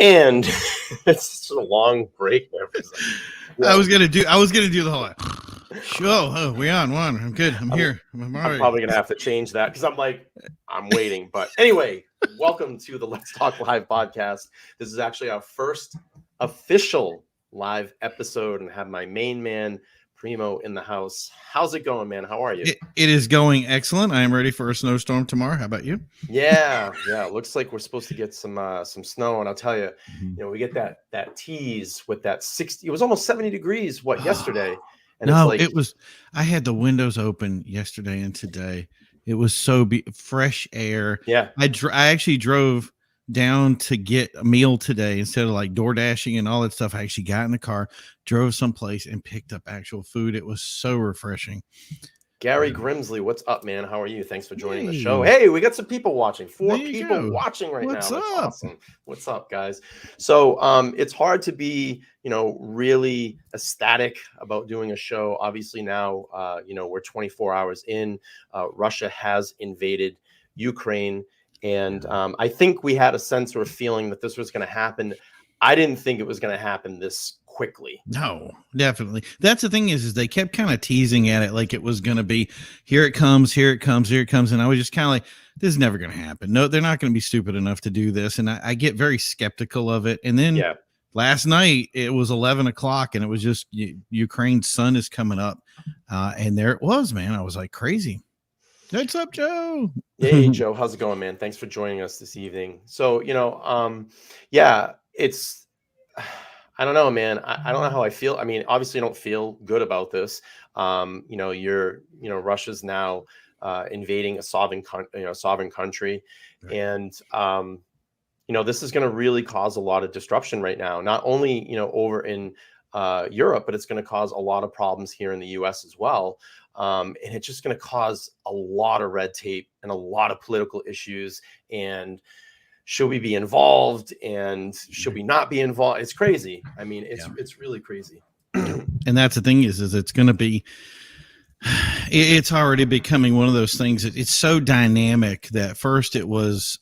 And it's a long break there. Yeah. I was gonna do the whole show. Oh, we on one. I'm good. I'm here. I'm probably gonna have to change that because I'm waiting. But anyway, welcome to the Let's Talk Live podcast. This is actually our first official live episode, and have my main man Primo in the house. How's it going, man? How are you? It is going excellent. I am ready for a snowstorm tomorrow. How about you? Yeah. It looks like we're supposed to get some snow, and I'll tell you, we get that tease with that 60. It was almost 70 degrees yesterday, and no, it's like it was. I had the windows open yesterday and today. It was so fresh air. Yeah, I actually drove down to get a meal today instead of like door dashing and all that stuff. I actually got in the car, drove someplace, and picked up actual food. It was so refreshing. Gary Grimsley, what's up, man? How are you? Thanks for joining the show. Hey, we got some people watching. 4 people watching right now. That's awesome. What's up, guys? So it's hard to be, really ecstatic about doing a show. Obviously now, we're 24 hours in. Russia has invaded Ukraine. And I think we had a sense or a feeling that this was going to happen. I didn't think it was going to happen this quickly. No, definitely. That's the thing is they kept kind of teasing at it like it was going to be, here it comes, here it comes, here it comes. And I was just kind of like, this is never going to happen. No, they're not going to be stupid enough to do this. And I get very skeptical of it. And then last night it was 11 o'clock and it was just Ukraine's sun is coming up. And there it was, man. I was like crazy. What's up, Joe? Hey, Joe. How's it going, man? Thanks for joining us this evening. So, it's, I don't know, man. I don't know how I feel. I mean, obviously I don't feel good about this. Russia's now invading a sovereign country. Right. And, this is going to really cause a lot of disruption right now, not only, over in Europe, but it's going to cause a lot of problems here in the US as well. And it's just going to cause a lot of red tape and a lot of political issues. And should we be involved and should we not be involved? It's crazy. I mean, it's really crazy. And that's the thing is it's going to be, it's already becoming one of those things that it's so dynamic that first it was,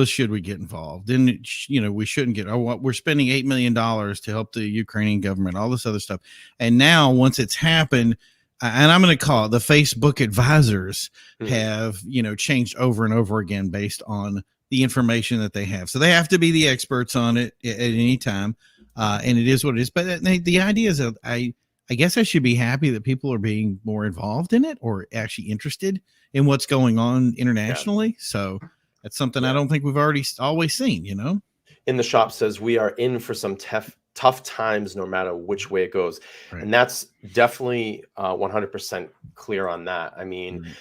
should we get involved? Then, we shouldn't get, we're spending $8 million to help the Ukrainian government, all this other stuff. And now once it's happened, and I'm going to call it the Facebook advisors have, changed over and over again based on the information that they have. So they have to be the experts on it at any time. And it is what it is. But the idea is that I guess I should be happy that people are being more involved in it or actually interested in what's going on internationally. Yeah. So that's something I don't think we've always seen, In the shop says we are in for some tough times no matter which way it goes. Right. And that's definitely 100% clear on that. I mean,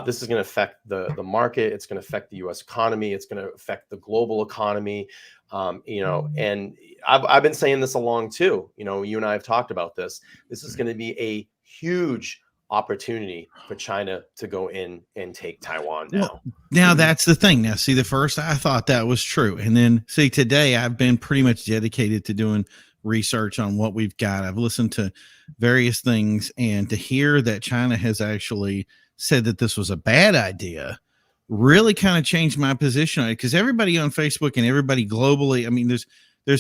this is going to affect the market. It's going to affect the U.S. economy. It's going to affect the global economy. And I've been saying this along too. You and I have talked about this. This is going to be a huge opportunity for China to go in and take Taiwan now. Well, now that's the thing. Now, see, the first I thought that was true. And then see, today I've been pretty much dedicated to doing research on what we've got. I've listened to various things, and to hear that China has actually said that this was a bad idea really kind of changed my position on it, because everybody on Facebook and everybody globally, I mean, there's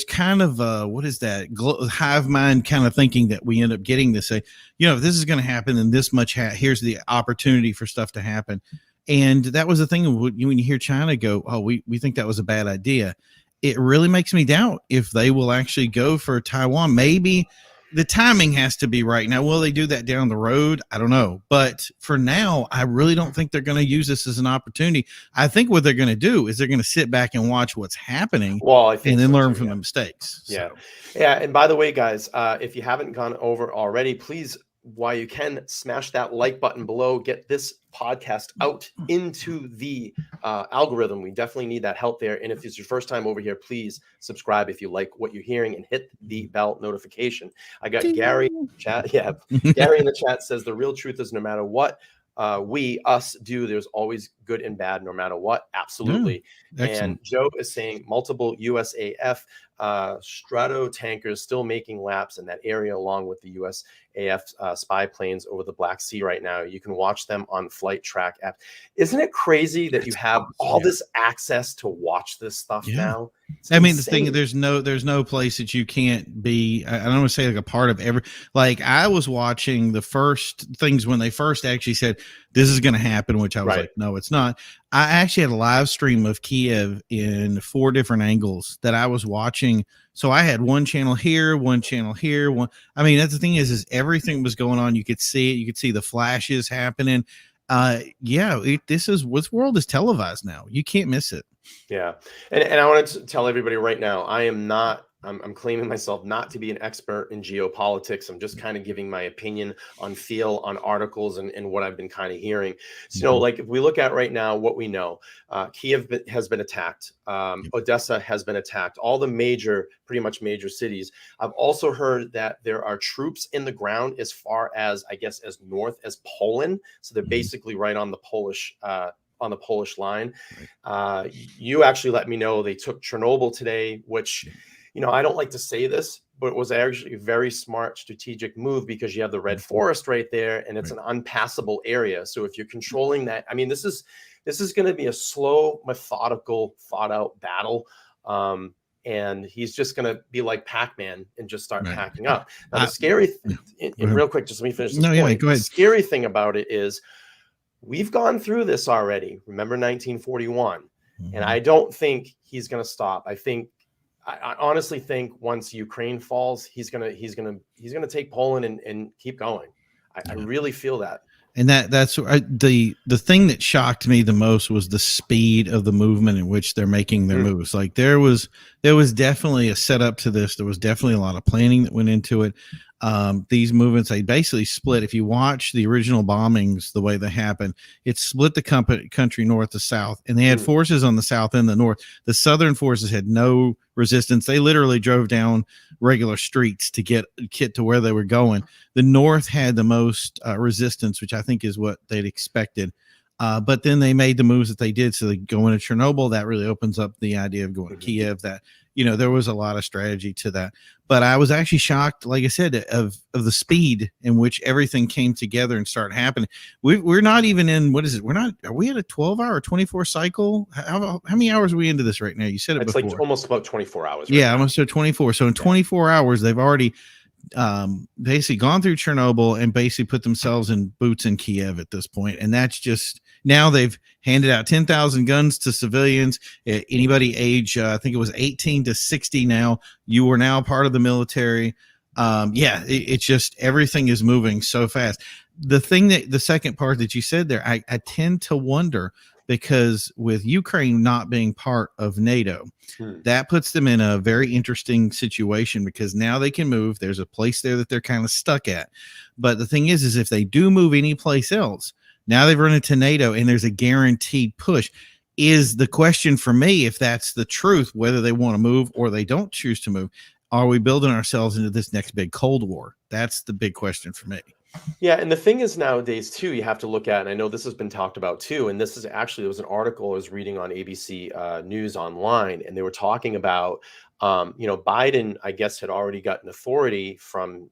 kind of what is that hive mind kind of thinking that we end up getting to say, if this is going to happen, then this much, here's the opportunity for stuff to happen. And that was the thing when you hear China go, oh, we think that was a bad idea. It really makes me doubt if they will actually go for Taiwan. Maybe the timing has to be right. Now, will they do that down the road? I don't know. But for now, I really don't think they're going to use this as an opportunity. I think what they're going to do is they're going to sit back and watch what's happening, and then learn from the mistakes. Yeah. So. Yeah. And by the way, guys, if you haven't gone over already, please, while you can, smash that like button below, get this podcast out into the algorithm. We definitely need that help there. And if it's your first time over here, please subscribe if you like what you're hearing, and hit the bell notification. I got Gary in the chat. Yeah. Gary in the chat says the real truth is no matter what us do, there's always good and bad no matter what. Absolutely. And Joe is saying multiple USAF Strato tankers still making laps in that area, along with the USAF spy planes over the Black Sea right now. You can watch them on Flight Track app. Isn't it crazy that you have all this access to watch this stuff now? It's I mean, insane. the thing, there's no place that you can't be. I don't want to say like a part of every, like I was watching the first things when they first actually said this is going to happen, which I was like, no, it's not. I actually had a live stream of Kiev in 4 different angles that I was watching. So I had one channel here, one channel here, one. I mean, that's the thing is everything was going on. You could see it. You could see the flashes happening. This world is televised now. You can't miss it. Yeah. And I want to tell everybody right now, I'm claiming myself not to be an expert in geopolitics. I'm just kind of giving my opinion on feel on articles and what I've been kind of hearing. So, like if we look at right now, what we know, Kiev has been attacked. Odessa has been attacked. All the pretty much major cities. I've also heard that there are troops in the ground as far as, I guess, as north as Poland. So they're basically right on the Polish line. You actually let me know they took Chernobyl today, which, I don't like to say this, but it was actually a very smart strategic move because you have the Red Forest right there and it's an unpassable area. So if you're controlling that, I mean, this is going to be a slow, methodical, thought out battle. And he's just going to be like Pac-Man and just start packing up. Now, the scary and real quick, just let me finish this point. Go ahead. The scary thing about it is we've gone through this already. Remember 1941. And I don't think he's going to stop. I honestly think once Ukraine falls, he's gonna take Poland and keep going. I really feel that. And that's the thing that shocked me the most was the speed of the movement in which they're making their moves. Like there was definitely a setup to this. There was definitely a lot of planning that went into it. These movements, they basically split. If you watch the original bombings, the way they happened, it split the country north to south, and they had forces on the south and the north. The southern forces had no resistance. They literally drove down regular streets to get to where they were going. The north had the most resistance, which I think is what they'd expected. But then they made the moves that they did. So they go into Chernobyl. That really opens up the idea of going to Kiev. That, there was a lot of strategy to that. But I was actually shocked, like I said, of the speed in which everything came together and started happening. We're not even in, what is it? Are we at a 12-hour or 24 cycle? How many hours are we into this right now? You said it before. It's like almost about 24 hours. Almost 24. So in 24 hours, they've already basically gone through Chernobyl and basically put themselves in boots in Kiev at this point. And that's just, now they've handed out 10,000 guns to civilians. Anybody age, I think it was 18 to 60 now, you are now part of the military. It's just, everything is moving so fast. The second part that you said there, I tend to wonder, because with Ukraine not being part of NATO, that puts them in a very interesting situation, because now they can move. There's a place there that they're kind of stuck at. But the thing is if they do move any place else, now they've run into NATO and there's a guaranteed push. Is the question for me, if that's the truth, whether they want to move or they don't choose to move, are we building ourselves into this next big Cold War? That's the big question for me. Yeah, and the thing is nowadays too, you have to look at, and I know this has been talked about too, and this is actually, there was an article I was reading on ABC News Online, and they were talking about, Biden, I guess, had already gotten authority from,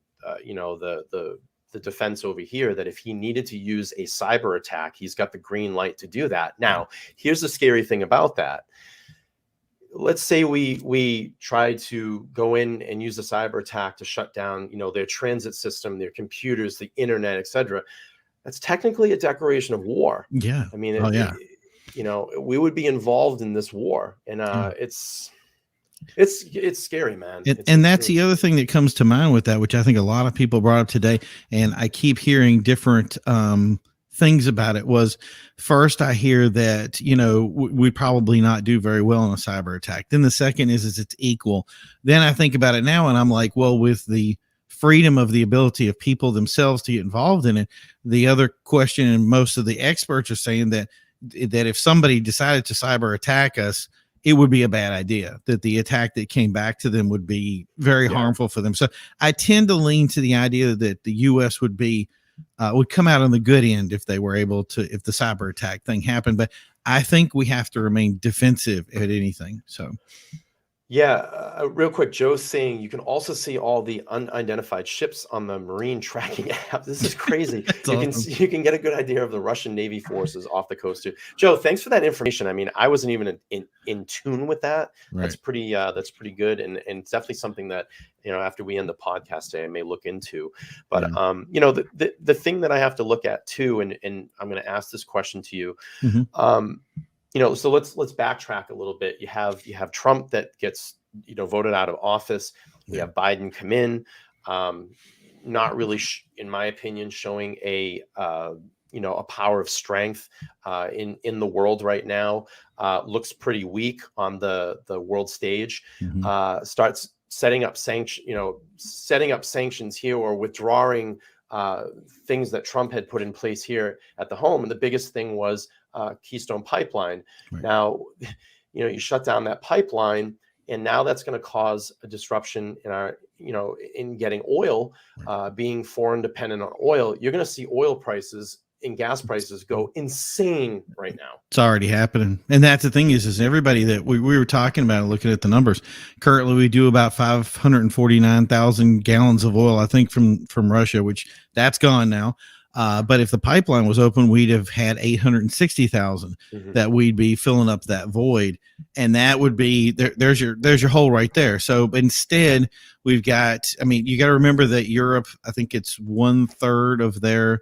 the defense over here, that if he needed to use a cyber attack, he's got the green light to do that. Now, here's the scary thing about that. Let's say we try to go in and use a cyber attack to shut down, their transit system, their computers, the internet, etc. That's technically a declaration of war. Yeah. I mean, we would be involved in this war, and it's scary, man. And that's the other thing that comes to mind with that, which I think a lot of people brought up today, and I keep hearing different things about it. Was first, I hear that we probably not do very well in a cyber attack. Then the second is it's equal. Then I think about it now, and I'm like, well, with the freedom of the ability of people themselves to get involved in it, the other question, and most of the experts are saying that if somebody decided to cyber attack us, it would be a bad idea, that the attack that came back to them would be very harmful for them. So I tend to lean to the idea that the U.S. would come out on the good end if they were able to, if the cyber attack thing happened. But I think we have to remain defensive at anything. So Yeah, real quick, Joe's saying you can also see all the unidentified ships on the marine tracking app. This is crazy. That's You can awesome. see, you can get a good idea of the Russian Navy forces off the coast too. Joe, thanks for that information. I mean, I wasn't even in tune with that. Right. That's pretty good, and it's definitely something that, after we end the podcast today, I may look into. But Yeah. the thing that I have to look at too, and I'm going to ask this question to you. Mhm. So let's backtrack a little bit. You have Trump that gets voted out of office. We Yeah. have Biden come in, not really, in my opinion, showing a power of strength in the world right now. Looks pretty weak on the world stage. Mhm. Starts setting up sanctions here, or withdrawing things that Trump had put in place here at the home. And the biggest thing was Keystone Pipeline. Right. Now, you shut down that pipeline, and now that's going to cause a disruption in our, in getting oil, being foreign dependent on oil. You're going to see oil prices and gas prices go insane right now. It's already happening. And that's the thing is everybody that we were talking about, looking at the numbers. Currently, we do about 549,000 gallons of oil, I think, from Russia, which that's gone now. But if the pipeline was open, we'd have had 860,000 that we'd be filling up that void. And that would be there's your hole right there. So instead, we've got, I mean, you got to remember that Europe, I think it's 1/3 of their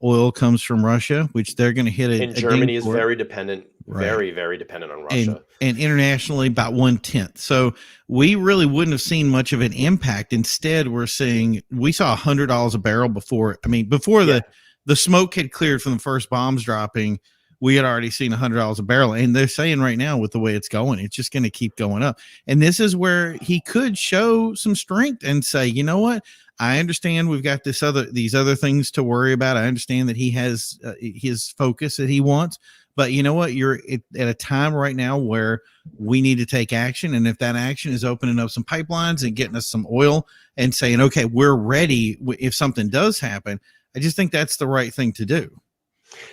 oil comes from Russia, which they're going to hit it. And Germany is very dependent, very, very dependent on Russia. And internationally, about 1/10. So we really wouldn't have seen much of an impact. Instead, we saw $100 a barrel before. I mean, before the smoke had cleared from the first bombs dropping, we had already seen $100 a barrel. And they're saying right now, with the way it's going, it's just going to keep going up. And this is where he could show some strength and say, you know what? I understand we've got these other things to worry about. I understand that he has his focus that he wants, but you know what? You're at a time right now where we need to take action. And if that action is opening up some pipelines and getting us some oil and saying, okay, we're ready if something does happen, I just think that's the right thing to do.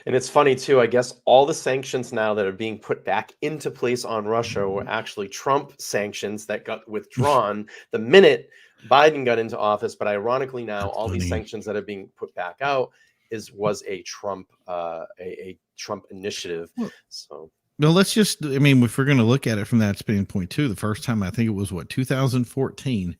And it's funny too, I guess all the sanctions now that are being put back into place on Russia were actually Trump sanctions that got withdrawn the minute Biden got into office. But ironically now, all these sanctions that are being put back out was a Trump initiative. So well, let's just, I mean, if we're going to look at it from that standpoint too, the first time, I think it was 2014.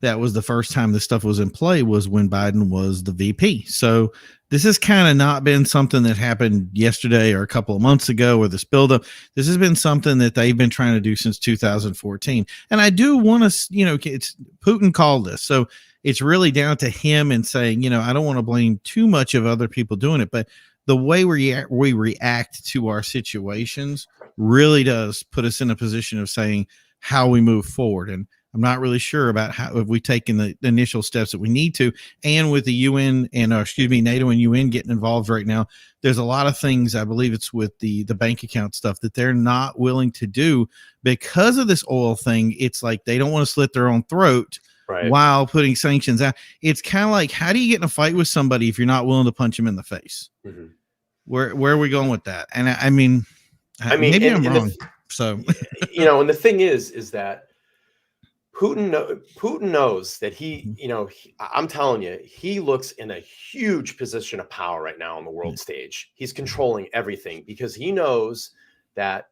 That was the first time this stuff was in play, was when Biden was the VP. So this has kind of not been something that happened yesterday or a couple of months ago, or this buildup. This has been something that they've been trying to do since 2014. And I do want to, it's Putin called this. So it's really down to him and saying, I don't want to blame too much of other people doing it, but the way we react to our situations really does put us in a position of saying how we move forward. And I'm not really sure about how have we taken the initial steps that we need to. And with the UN and NATO and UN getting involved right now, there's a lot of things, I believe it's with the bank account stuff, that they're not willing to do because of this oil thing. It's like they don't want to slit their own throat while putting sanctions out. It's kind of like, how do you get in a fight with somebody if you're not willing to punch him in the face? Where are we going with that? And I mean, maybe I'm wrong. And the thing is that Putin knows that I'm telling you, he looks in a huge position of power right now on the world stage. He's controlling everything because he knows that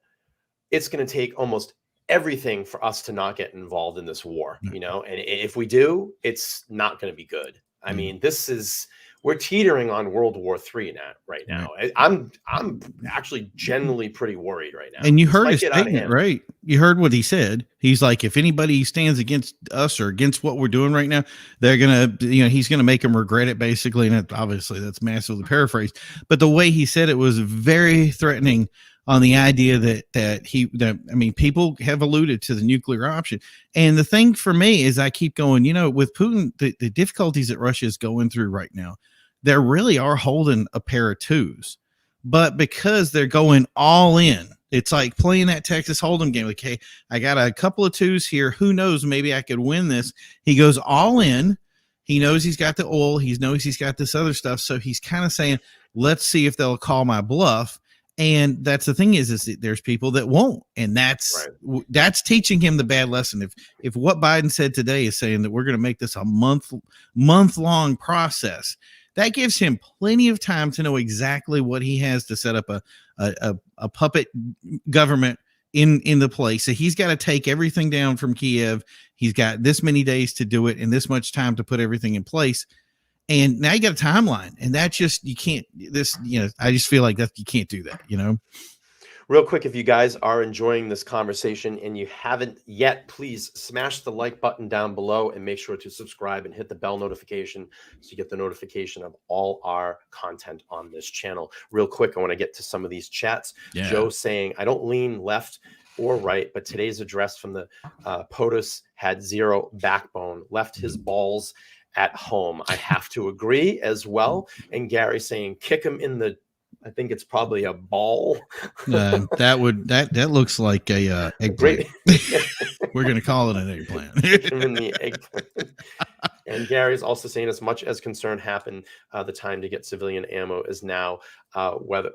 it's going to take almost everything for us to not get involved in this war, and if we do, it's not going to be good. I mean, we're teetering on World War III right now. I'm actually genuinely pretty worried right now. And you heard his statement, right? You heard what he said. He's like, if anybody stands against us or against what we're doing right now, they're going to, he's going to make them regret it, basically. And obviously that's massively paraphrased. But the way he said it was very threatening on the idea that people have alluded to the nuclear option. And the thing for me is I keep going, with Putin, the difficulties that Russia is going through right now, they really are holding a pair of twos, but because they're going all in, it's like playing that Texas Hold'em game. Like, hey, I got a couple of twos here. Who knows? Maybe I could win this. He goes all in. He knows he's got the oil. He knows he's got this other stuff. So he's kind of saying, let's see if they'll call my bluff. And that's the thing is that there's people that won't, and that's teaching him the bad lesson. If what Biden said today is saying that we're going to make this a month long process, that gives him plenty of time to know exactly what he has to set up a puppet government in the place. So he's got to take everything down from Kiev. He's got this many days to do it and this much time to put everything in place. And now you got a timeline, and that's just, you can't, I just feel like that you can't do that, Real quick, if you guys are enjoying this conversation and you haven't yet, please smash the like button down below and make sure to subscribe and hit the bell notification so you get the notification of all our content on this channel. Real quick, I want to get to some of these chats. Yeah. Joe saying, I don't lean left or right, but today's address from the POTUS had zero backbone, left his balls at home. I have to agree as well. And Gary saying, kick him in the, I think it's probably a ball. That looks like a eggplant. We're going to call it an eggplant. In the eggplant. And Gary's also saying, as much as concern happened, the time to get civilian ammo is now, while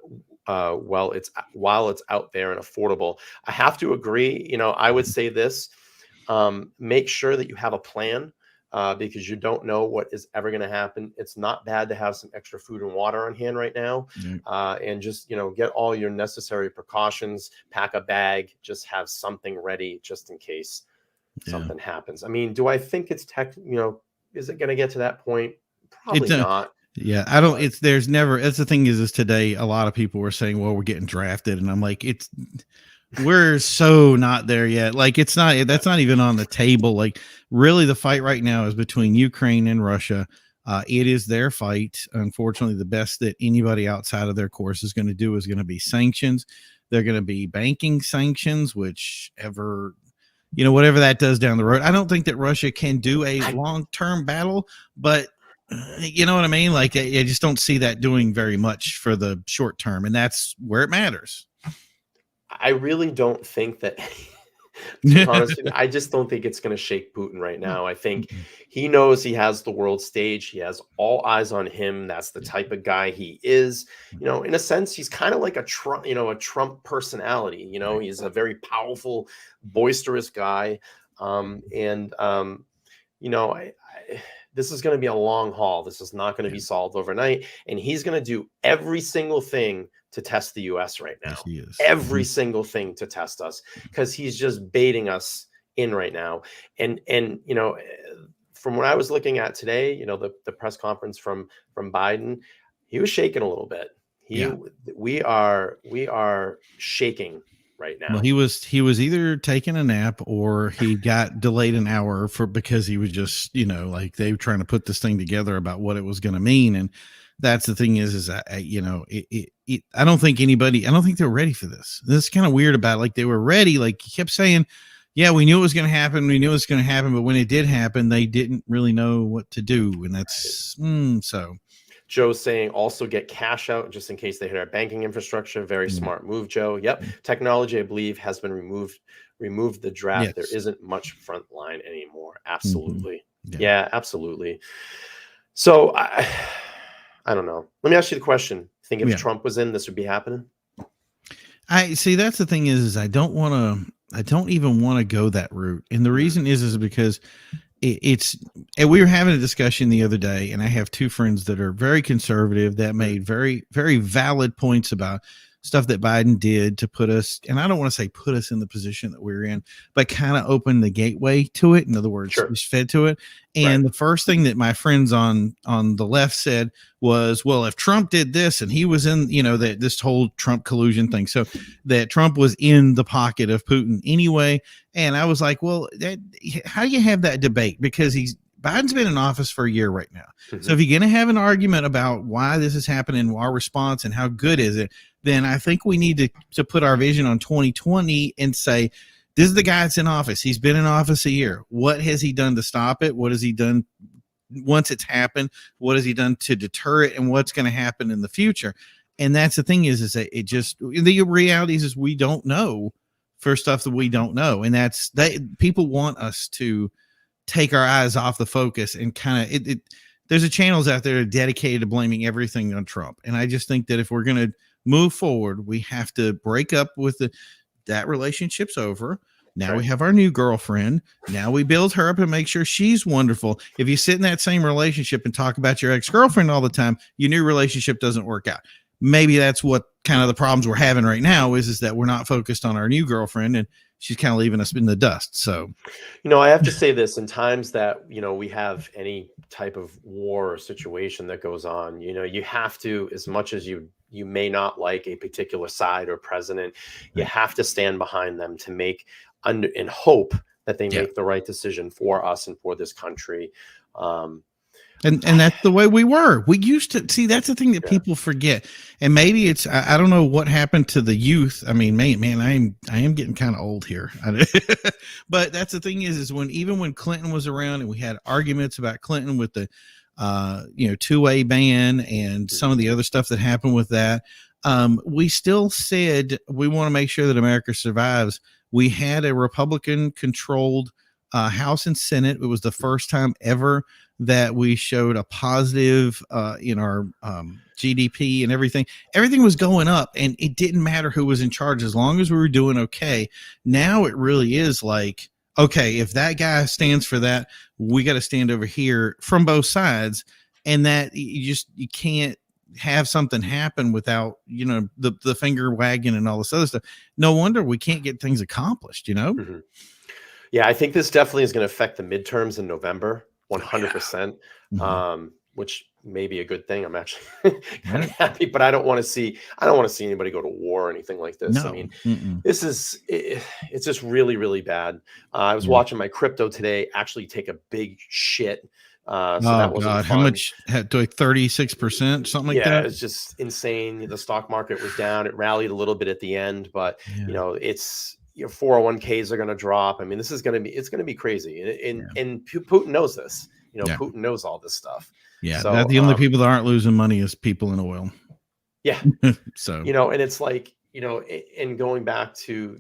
it's out there and affordable. I have to agree. I would say this, make sure that you have a plan. Because you don't know what is ever going to happen. It's not bad to have some extra food and water on hand right now, and just get all your necessary precautions. Pack a bag, just have something ready just in case something happens. I mean, do I think it's is it going to get to that point? Probably not. Yeah, I don't. There's never. That's the thing is today a lot of people were saying, well, we're getting drafted, and I'm like, we're so not there yet. Like that's not even on the table. Like really the fight right now is between Ukraine and Russia. It is their fight. Unfortunately, the best that anybody outside of their course is going to do is going to be sanctions. They're going to be banking sanctions, whatever that does down the road. I don't think that Russia can do a long-term battle, but you know what I mean? Like I just don't see that doing very much for the short term. And that's where it matters. I really don't think that, to be honest with you, I just don't think it's going to shake Putin right now. I think he knows he has the world stage. He has all eyes on him. That's the type of guy he is. In a sense, he's kind of like a Trump personality. He's a very powerful, boisterous guy. This is going to be a long haul. This is not going to be solved overnight. And he's going to do every single thing to test the U.S. right now. Yes, he is. Every single thing to test us, because he's just baiting us in right now. And from what I was looking at today, the press conference from Biden, he was shaking a little bit. We are shaking right now. Well, he was either taking a nap or he got delayed an hour because he was just, like they were trying to put this thing together about what it was going to mean. And that's the thing is I don't think they're ready for this. This is kind of weird about it. Like they were ready. Like he kept saying, yeah, we knew it was going to happen. We knew it was going to happen. But when it did happen, they didn't really know what to do. And that's so. Joe's saying also get cash out just in case they hit our banking infrastructure. Very smart move, Joe. Yep. Technology, I believe, has been removed the draft. Yes. There isn't much front line anymore. Absolutely. Yeah, absolutely. So I don't know. Let me ask you the question. Think if Trump was in, this would be happening? I see. That's the thing is I don't even want to go that route. And the reason is because and we were having a discussion the other day, and I have two friends that are very conservative that made very, very valid points about stuff that Biden did to put us, and I don't want to say put us in the position that we're in, but kind of open the gateway to it. In other words, just fed to it. And the first thing that my friends on the left said was, well, if Trump did this and he was in, this whole Trump collusion thing, so that Trump was in the pocket of Putin anyway. And I was like, well, how do you have that debate? Because Biden's been in office for a year right now. So if you're going to have an argument about why this is happening, our response and how good is it, then I think we need to put our vision on 2020 and say, this is the guy that's in office. He's been in office a year. What has he done to stop it? What has he done once it's happened? What has he done to deter it? And what's going to happen in the future? And that's the thing is that the reality is we don't know for stuff that we don't know. And people want us to take our eyes off the focus and kind of there's channels out there dedicated to blaming everything on Trump. And I just think that if we're going to move forward. We have to break up with that relationship's over. Now we Right. have our new girlfriend. Now we build her up and make sure she's wonderful. If you sit in that same relationship and talk about your ex-girlfriend all the time, your new relationship doesn't work out. Maybe that's what kind of the problems we're having right now is that we're not focused on our new girlfriend and she's kind of leaving us in the dust. So, I have to say this in times that, we have any type of war or situation that goes on, you have to, as much as you may not like a particular side or president, you right. have to stand behind them to make under and hope that they Yeah. make the right decision for us and for this country. Um, And that's the way we were. We used to see, that's the thing that yeah. people forget. And maybe it's I don't know what happened to the youth. I mean, man, I am getting kind of old here. But that's the thing is when even when Clinton was around and we had arguments about Clinton with the 2A ban and some of the other stuff that happened with that, we still said we want to make sure that America survives. We had a Republican controlled House and Senate. It was the first time ever that we showed a positive in our GDP and everything. Everything was going up, and it didn't matter who was in charge as long as we were doing okay. Now it really is like, okay, if that guy stands for that, we got to stand over here from both sides, and that you can't have something happen without the finger wagging and all this other stuff. No wonder we can't get things accomplished. Mm-hmm. Yeah, I think this definitely is going to affect the midterms in November, 100%, which may be a good thing. I'm actually kind of happy, but I don't want to see anybody go to war or anything like this. No. I mean, it's just really, really bad. I was watching my crypto today actually take a big shit. So that wasn't fun. How much? Had like 36%, something like that. Yeah, it's just insane. The stock market was down. It rallied a little bit at the end, but it's your 401ks are going to drop. I mean, it's going to be crazy. And Putin knows this. Putin knows all this stuff. Yeah, so the only people that aren't losing money is people in oil. Yeah. So and it's like and going back to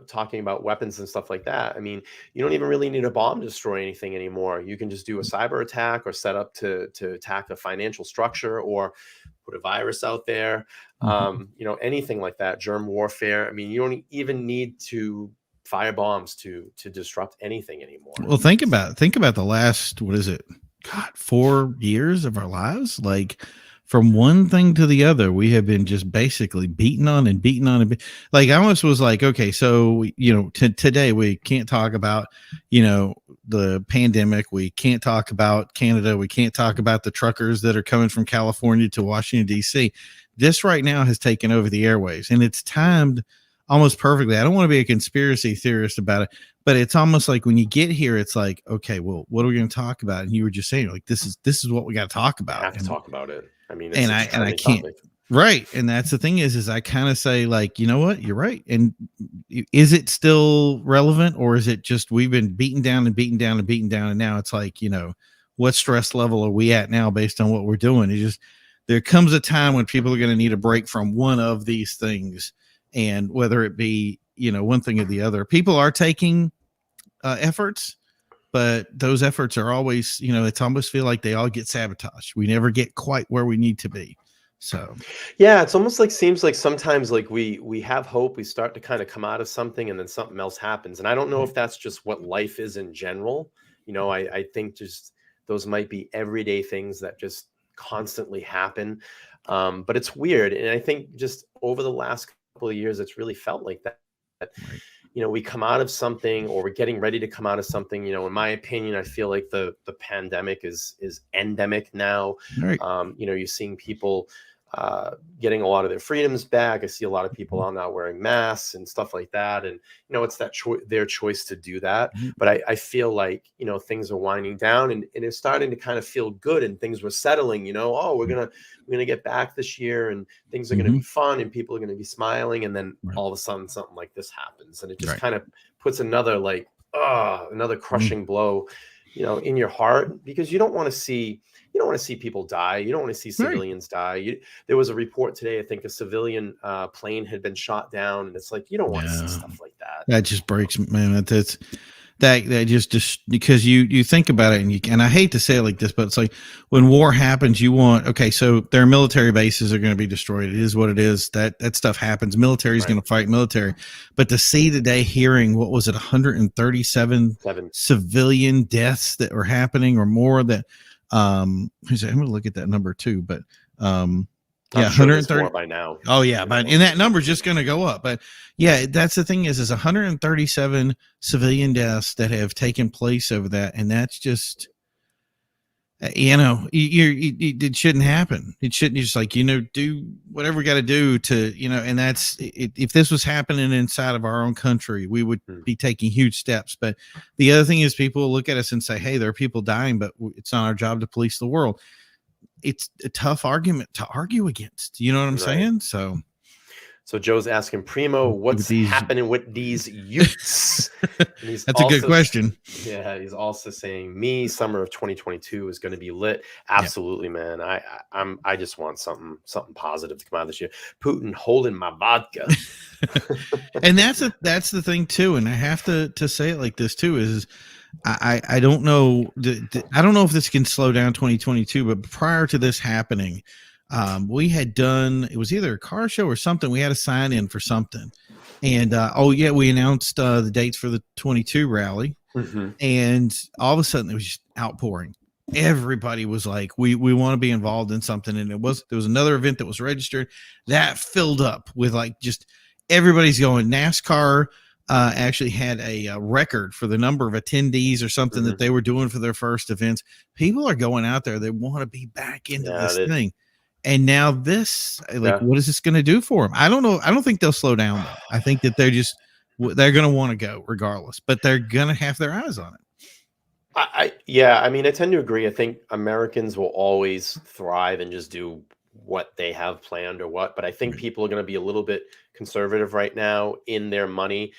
talking about weapons and stuff like that. I mean, you don't even really need a bomb to destroy anything anymore. You can just do a cyber attack or set up to attack a financial structure or put a virus out there. Anything like that, germ warfare. I mean, you don't even need to fire bombs to disrupt anything anymore. Well, think about the last, what is it? God, 4 years of our lives. Like from one thing to the other, we have been just basically beaten on and beaten on. Like I almost was like, okay, so, today we can't talk about, the pandemic. We can't talk about Canada. We can't talk about the truckers that are coming from California to Washington, D.C. This right now has taken over the airwaves, and it's timed almost perfectly. I don't want to be a conspiracy theorist about it, but it's almost like when you get here, it's like, okay, well, what are we going to talk about? And you were just saying, like, this is what we got to talk about. I have to talk about it. I mean, I can't. Topic. Right. And that's the thing is I kind of say, like, you know what, you're right. And is it still relevant, or is it just we've been beaten down and beaten down and beaten down, and now it's like, what stress level are we at now based on what we're doing? It just, there comes a time when people are going to need a break from one of these things. And whether it be, one thing or the other, people are taking efforts, but those efforts are always, it's almost feel like they all get sabotaged. We never get quite where we need to be. So, yeah, it's almost like seems like sometimes like we have hope, we start to kind of come out of something and then something else happens. And I don't know if that's just what life is in general. I think just those might be everyday things that just constantly happen. But it's weird. And I think just over the last couple of years, it's really felt like that. Right. We come out of something, or we're getting ready to come out of something. In my opinion, I feel like the pandemic is endemic now. Right. You're seeing people getting a lot of their freedoms back. I see a lot of people are now wearing masks and stuff like that. And, it's that their choice to do that. But I feel like, things are winding down and it's starting to kind of feel good and things were settling, we're going to get back this year and things are going to be fun and people are going to be smiling. And then all of a sudden something like this happens. And it just kind of puts another crushing blow, in your heart, because you don't want to see people die. You don't want to see civilians die. There was a report today, I think a civilian plane had been shot down, and it's like, you don't want to see stuff like that. That just breaks, man. That's that just because you think about it, and I hate to say it like this, but it's like when war happens, you want, okay, so their military bases are going to be destroyed. It is what it is. That stuff happens. Military is going to fight military. But to see today, hearing, what was it, 137 civilian deaths that were happening or more, that I'm going to look at that number too, but yeah, I'm sure 130 more by now. Oh yeah, but and that number is just going to go up. But yeah, that's the thing is 137 civilian deaths that have taken place over that, and that's just, it shouldn't happen. It shouldn't. Just like, do whatever we got to do to, and that's it. If this was happening inside of our own country, we would be taking huge steps. But the other thing is, people look at us and say, hey, there are people dying, but it's not our job to police the world. It's a tough argument to argue against. You know what I'm saying? So Joe's asking, Primo, what's happening with these youths? That's a good question. Yeah, he's also saying, summer of 2022 is going to be lit. Absolutely, man. I just want something positive to come out of this year. Putin holding my vodka. And that's the thing too. And I have to say it like this too, is I don't know. I don't know if this can slow down 2022, but prior to this happening, we had done, it was either a car show or something. We had a sign in for something. And, we announced the dates for the 22 rally. And all of a sudden it was just outpouring. Everybody was like, we want to be involved in something. And there was another event that was registered that filled up with like, just everybody's going. NASCAR actually had a record for the number of attendees or something that they were doing for their first events. People are going out there. They want to be back into this thing. And now this, what is this going to do for them? I don't know. I don't think they'll slow down though. I think that they're going to want to go regardless, but they're going to have their eyes on it. I mean, I tend to agree. I think Americans will always thrive and just do what they have planned or what, but I think people are going to be a little bit conservative right now in their money,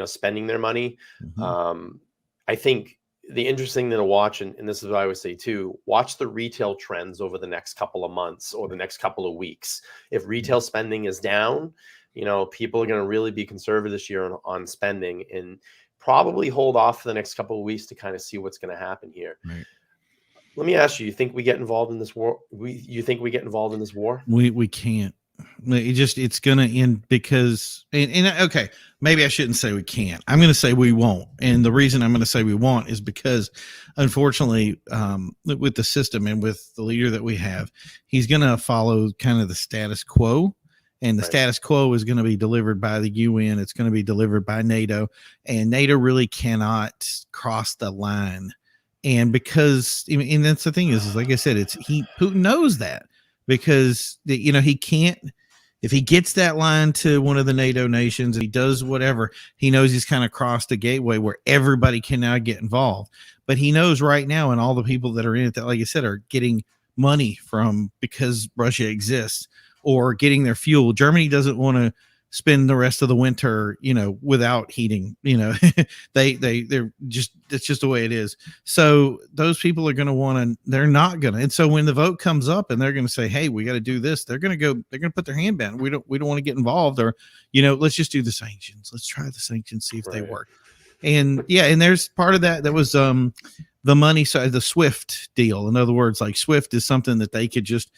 spending their money. I think the interesting thing to watch, and this is what I would say too, watch the retail trends over the next couple of months or the next couple of weeks. If retail spending is down, people are going to really be conservative this year on spending, and probably hold off for the next couple of weeks to kind of see what's going to happen here. Let me ask you, you think we get involved in this war? You think we get involved in this war? We can't. It's going to end because, and okay, maybe I shouldn't say we can't. I'm going to say we won't. And the reason I'm going to say we won't is because, unfortunately, with the system and with the leader that we have, he's going to follow kind of the status quo. And the status quo is going to be delivered by the UN. It's going to be delivered by NATO. And NATO really cannot cross the line. And because, and that's the thing is like I said, Putin knows that, because he can't, if he gets that line to one of the NATO nations, and he does whatever, he knows he's kind of crossed a gateway where everybody can now get involved. But he knows right now, and all the people that are in it that, like I said, are getting money from, because Russia exists, or getting their fuel. Germany doesn't want to spend the rest of the winter, without heating. They're just, it's just the way it is. So those people are going to they're not going to. And so when the vote comes up and they're going to say, hey, we got to do this, they're going to put their hand down. We don't want to get involved, or, let's just do the sanctions. Let's try the sanctions, see if they work. And and there's part of that was the money side, the SWIFT deal. In other words, like SWIFT is something that they could just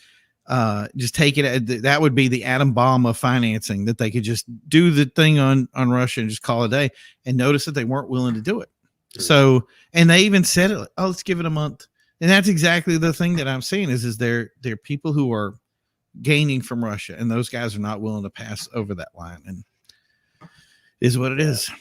take it. That would be the atom bomb of financing, that they could just do the thing on Russia and just call it a day. And notice that they weren't willing to do it. So, and they even said it, let's give it a month. And that's exactly the thing that I'm saying is they're people who are gaining from Russia, and those guys are not willing to pass over that line, and is what it is.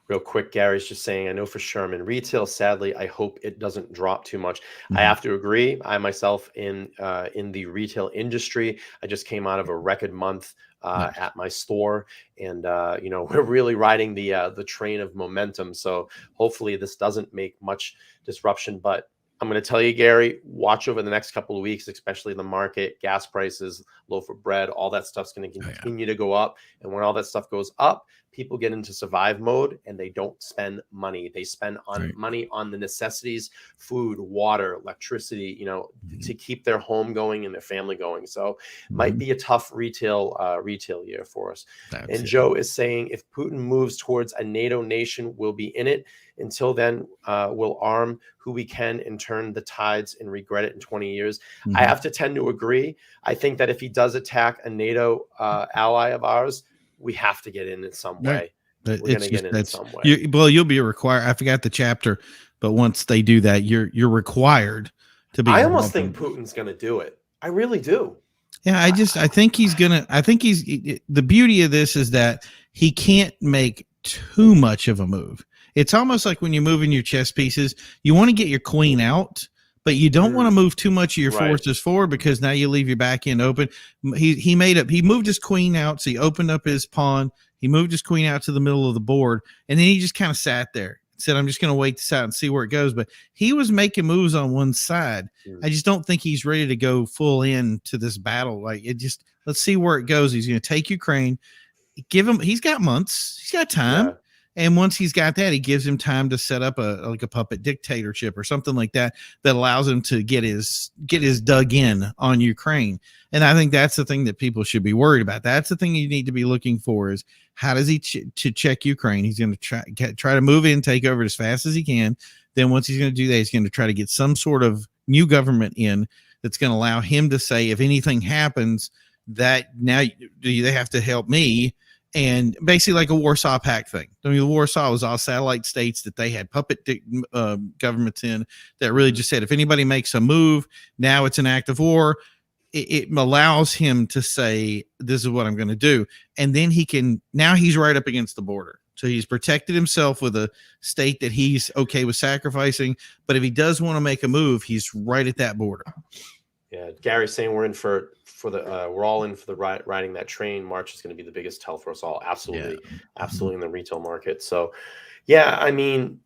Real quick, Gary's just saying, I know for Sherman retail, sadly, I hope it doesn't drop too much. I have to agree. I myself in the retail industry, I just came out of a record month at my store, and we're really riding the train of momentum. So hopefully this doesn't make much disruption, but I'm going to tell you, Gary, watch over the next couple of weeks, especially the market, gas prices, loaf of bread, all that stuff's going to continue to go up. And when all that stuff goes up, people get into survive mode and they don't spend money. They spend on money on the necessities, food, water, electricity, you know, to keep their home going and their family going. So might be a tough retail year for us. And Joe is saying if Putin moves towards a NATO nation, we'll be in it. Until then, we'll arm who we can and turn the tides and regret it in 20 years. I have to tend to agree. I think that if he does attack a NATO ally of ours, we have to get in some way. We're going to get in some way. You'll be required. I forgot the chapter, but once they do that, you're required to be. I almost think Putin's going to do it. I really do. Yeah, I think he's gonna. I think the beauty of this is that he can't make too much of a move. It's almost like when you're moving your chess pieces, you want to get your queen out, but you don't want to move too much of your forces forward because now you leave your back end open. He moved his queen out, so he opened up his pawn. He moved his queen out to the middle of the board, and then he just kind of sat there. Said, I'm just going to wait this out and see where it goes. But he was making moves on one side. I just don't think he's ready to go full in to this battle. Let's see where it goes. He's going to take Ukraine, he's got months, he's got time. Yeah. And once he's got that, he gives him time to set up a puppet dictatorship or something like that allows him to get his dug in on Ukraine. And I think that's the thing that people should be worried about. That's the thing you need to be looking for is how does he to check Ukraine? He's going to try to move in, take over as fast as he can. Then once he's going to do that, he's going to try to get some sort of new government in that's going to allow him to say, if anything happens, that now they have to help me. And basically like a Warsaw Pact thing. I mean, the Warsaw was all satellite states that they had puppet governments in that really just said, if anybody makes a move, now it's an act of war. It allows him to say, this is what I'm going to do. And then now he's right up against the border. So he's protected himself with a state that he's okay with sacrificing. But if he does want to make a move, he's right at that border. Yeah, Gary's saying we're in we're all in for the riding that train. March is going to be the biggest tell for us all. Absolutely, absolutely in the retail market. So, yeah, I mean,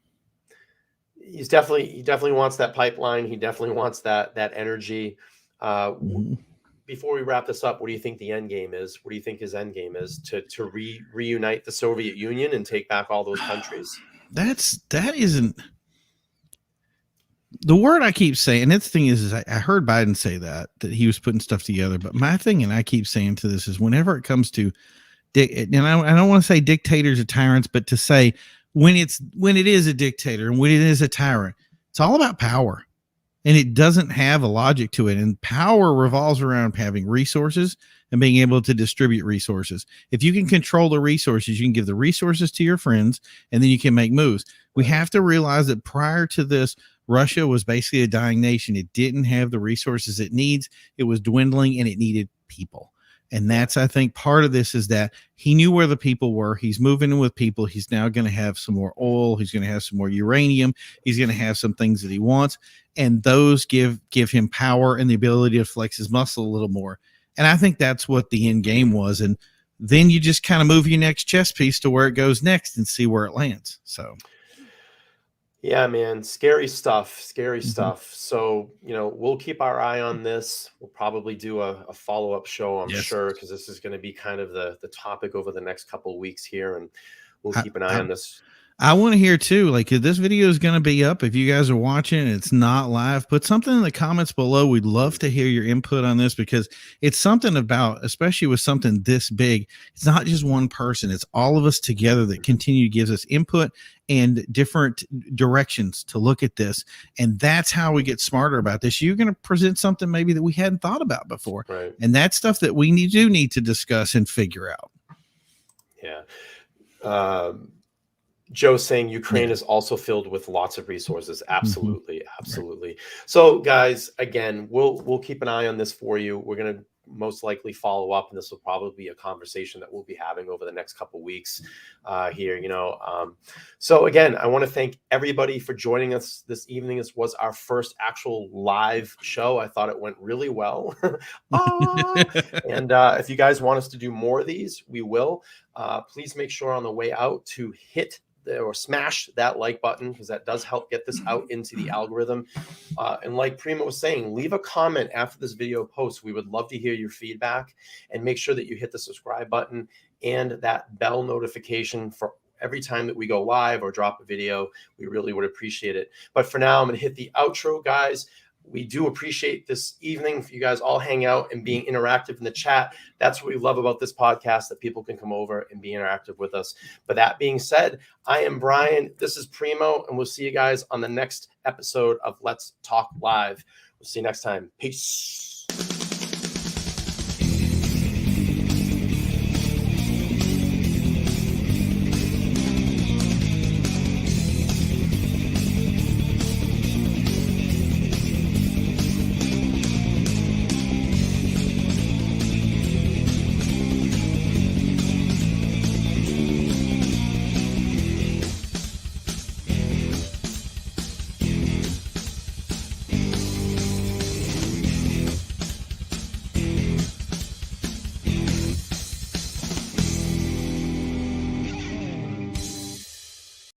he definitely wants that pipeline. He definitely wants that energy. Before we wrap this up, what do you think the end game is? What do you think his end game is to reunite the Soviet Union and take back all those countries? That isn't. The word I keep saying, and the thing is I heard Biden say that he was putting stuff together. But my thing, and I keep saying to this, is whenever it comes to, and I don't want to say dictators or tyrants, but to say when it is a dictator and when it is a tyrant, it's all about power, and it doesn't have a logic to it. And power revolves around having resources and being able to distribute resources. If you can control the resources, you can give the resources to your friends, and then you can make moves. We have to realize that prior to this, Russia was basically a dying nation. It didn't have the resources it needs. It was dwindling and it needed people. And that's, I think, part of this is that he knew where the people were. He's moving in with people. He's now going to have some more oil. He's going to have some more uranium. He's going to have some things that he wants. And those give him power and the ability to flex his muscle a little more. And I think that's what the end game was. And then you just kind of move your next chess piece to where it goes next and see where it lands. So. Yeah, man, scary stuff. So, we'll keep our eye on this. We'll probably do a follow-up show, I'm sure, because this is going to be kind of the topic over the next couple of weeks here, and we'll keep an eye on this. I want to hear too, like, if this video is going to be up, if you guys are watching and it's not live, put something in the comments below. We'd love to hear your input on this because it's something about, especially with something this big, it's not just one person. It's all of us together that continue to give us input and different directions to look at this. And that's how we get smarter about this. You're going to present something maybe that we hadn't thought about before. Right. And that's stuff that we need to discuss and figure out. Yeah. Joe's saying Ukraine is also filled with lots of resources. Absolutely. Absolutely. So guys, again, we'll keep an eye on this for you. We're going to most likely follow up, and this will probably be a conversation that we'll be having over the next couple of weeks here, So again, I want to thank everybody for joining us this evening. This was our first actual live show. I thought it went really well. And if you guys want us to do more of these, we will. Please make sure on the way out to hit or smash that like button, because that does help get this out into the algorithm. And like Primo was saying, leave a comment after this video post. We would love to hear your feedback, and make sure that you hit the subscribe button and that bell notification for every time that we go live or drop a video. We really would appreciate it. But for now, I'm going to hit the outro, guys. We do appreciate this evening for you guys all hang out and being interactive in the chat. That's what we love about this podcast, that people can come over and be interactive with us. But that being said, I am Brian. This is Primo, and we'll see you guys on the next episode of Let's Talk Live. We'll see you next time. Peace.